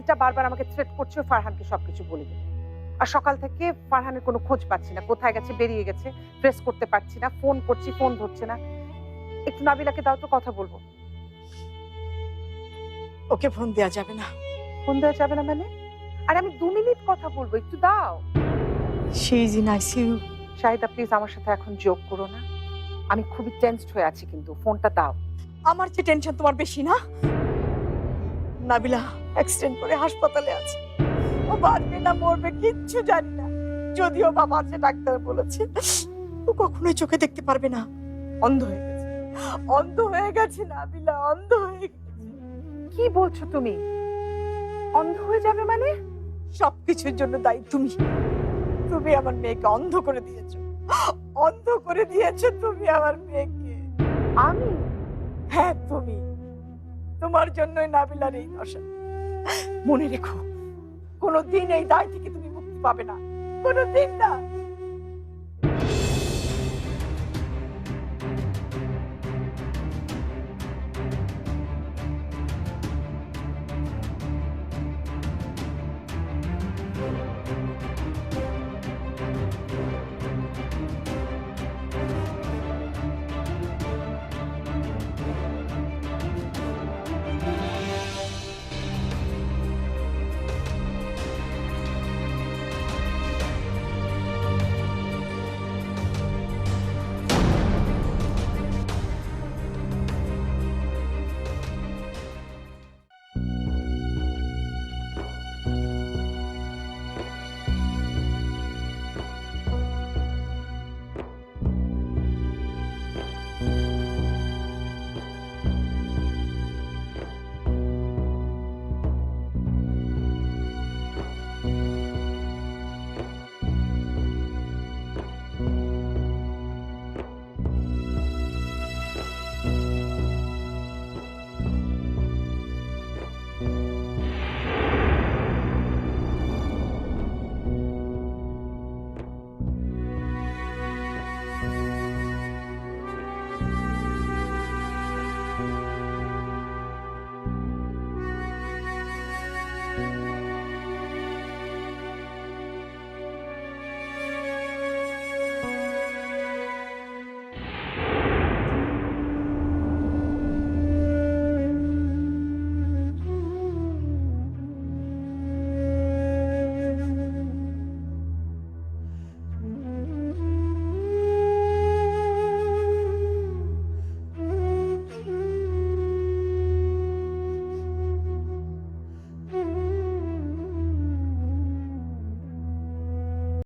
এটা বারবার আমাকে থ্রেট করছে ফারহানকে সবকিছু বলে দেবে। আর সকাল থেকে ফারহানের কোনো খোঁজ পাচ্ছি না, কোথায় গেছে, বেরিয়ে গেছে, প্রেস করতে পারছি না, ফোন করছি ফোন ধরছে না। একটু নাবিলাকে দাও তো, কথা বলবো। ওকে ফোন দেওয়া যাবে না। ফোন দেওয়া যাবে না মানে? আর আমি 2 মিনিট কথা বলবো, একটু দাও। She is in ICU. Shahida please আমার সাথে এখন যোগ করো না, আমি খুবই টেনসড হয়ে আছি, কিন্তু ফোনটা দাও। আমার যে টেনশন তোমার বেশি না? নাবিলা অ্যাক্সিডেন্ট করে হাসপাতালে আছে, ও বাঁচবে না মরবে কিচ্ছু জানি না। যদিও বাবা আছে, ডাক্তার বলেছে ও কখনোই চোখে দেখতে পারবে না, অন্ধ হয়ে গেছে। অন্ধ হয়ে গেছে নাবিলা, অন্ধ হয়ে গেছে। কি বলছো তুমি? অন্ধ হয়ে যাবে মানে? সবকিছুর জন্য দায়ী তুমি। তুমি আমার মেয়েকে অন্ধ করে দিয়েছো, অন্ধ করে দিয়েছো তুমি আমার মেয়েকে। আমি? হ্যাঁ তুমি। তোমার জন্যই নাবিলার এই দশা। মনে রেখো, কোনোদিন এই দায় থেকে তুমি মুক্তি পাবে না, কোনোদিন না।